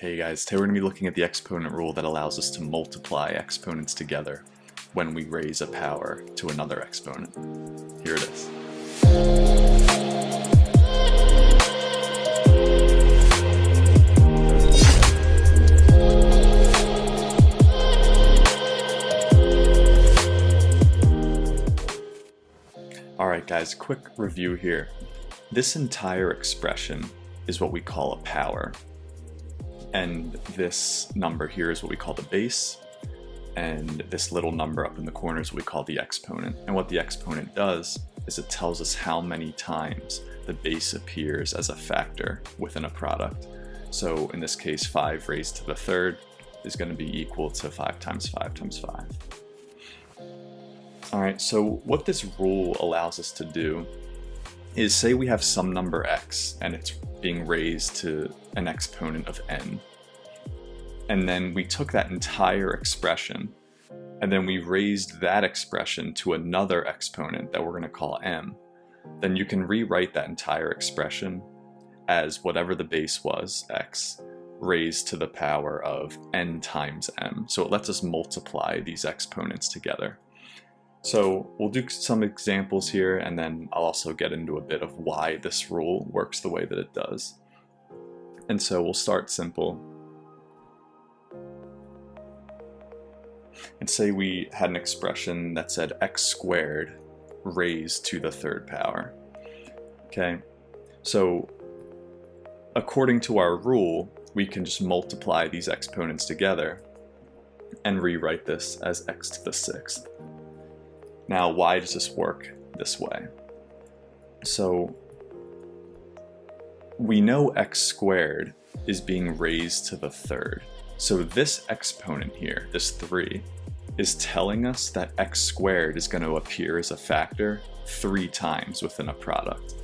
Hey guys, today we're going to be looking at the exponent rule that allows us to multiply exponents together when we raise a power to another exponent. Here it is. Alright guys, quick review here. This entire expression is what we call a power. And this number here is what we call the base, and this little number up in the corner is what we call the exponent. And what the exponent does is it tells us how many times the base appears as a factor within a product. So in this case, 5 raised to the third is going to be equal to 5 times 5 times 5. Alright, so what this rule allows us to do is, say we have some number x and it's being raised to an exponent of n, and then we took that entire expression and then we raised that expression to another exponent that we're going to call m, then you can rewrite that entire expression as whatever the base was, x, raised to the power of n times m. So it lets us multiply these exponents together. So we'll do some examples here, and then I'll also get into a bit of why this rule works the way that it does. And so we'll start simple. And say we had an expression that said x squared raised to the third power. Okay, so according to our rule, we can just multiply these exponents together and rewrite this as x to the sixth. Now, why does this work this way? So we know x squared is being raised to the third. So this exponent here, this 3, is telling us that x squared is going to appear as a factor 3 times within a product.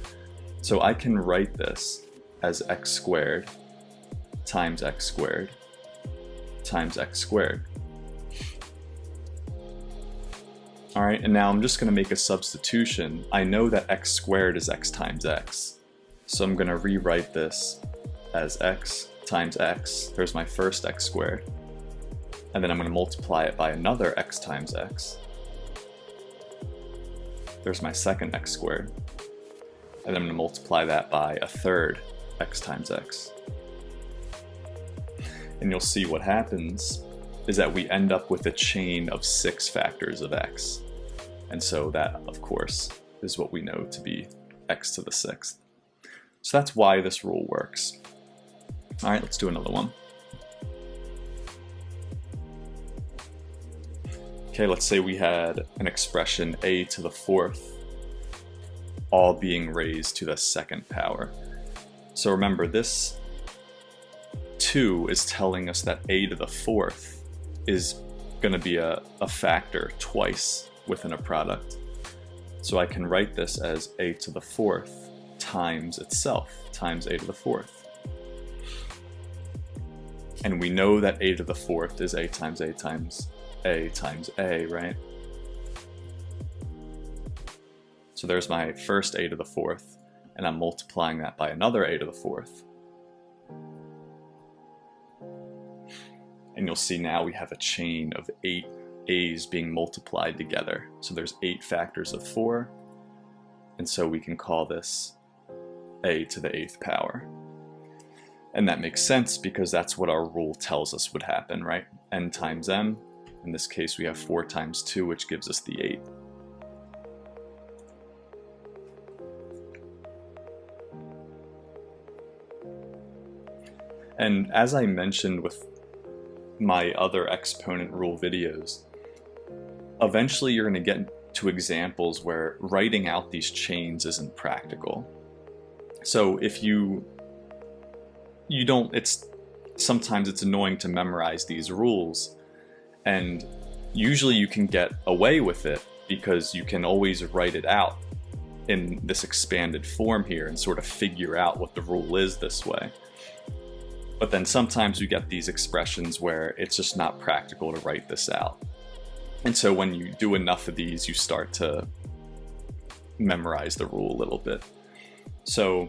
So I can write this as x squared times x squared times x squared. Alright, and now I'm just going to make a substitution. I know that x squared is x times x. So I'm going to rewrite this as x times x. There's my first x squared. And then I'm going to multiply it by another x times x. There's my second x squared. And then I'm going to multiply that by a third x times x. And you'll see what happens is that we end up with a chain of 6 factors of x. And so that, of course, is what we know to be x to the 6th. So that's why this rule works. All right, let's do another one. Okay, let's say we had an expression a to the 4th, all being raised to the 2nd power. So remember, this 2 is telling us that a to the 4th is going to be a factor twice within a product. So I can write this as a to the 4th times itself, times a to the 4th. And we know that a to the 4th is a times a times a times a, right? So there's my first a to the 4th, and I'm multiplying that by another a to the 4th. And you'll see now we have a chain of 8 a's being multiplied together. So there's 8 factors of 4, and so we can call this a to the 8th power. And that makes sense because that's what our rule tells us would happen, right? N times m. In this case, we have 4 times 2, which gives us the 8. And as I mentioned with my other exponent rule videos, eventually you're going to get to examples where writing out these chains isn't practical. So if sometimes it's annoying to memorize these rules, and usually you can get away with it because you can always write it out in this expanded form here and sort of figure out what the rule is this way. But then sometimes you get these expressions where it's just not practical to write this out. And so when you do enough of these, you start to memorize the rule a little bit. So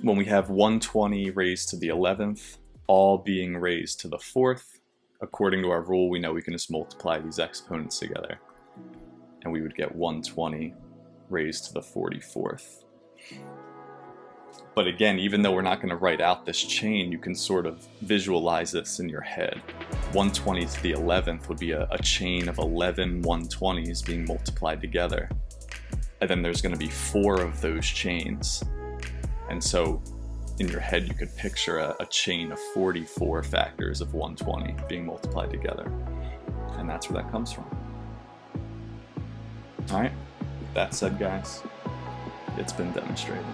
when we have 120 raised to the 11th, all being raised to the 4th. According to our rule, we know we can just multiply these exponents together, and we would get 120 raised to the 44th. But again, even though we're not going to write out this chain, you can sort of visualize this in your head. 120 to the 11th would be a chain of 11 120s being multiplied together. And then there's going to be 4 of those chains. And so in your head, you could picture a chain of 44 factors of 120 being multiplied together. And that's where that comes from. All right, with that said, guys, it's been demonstrated.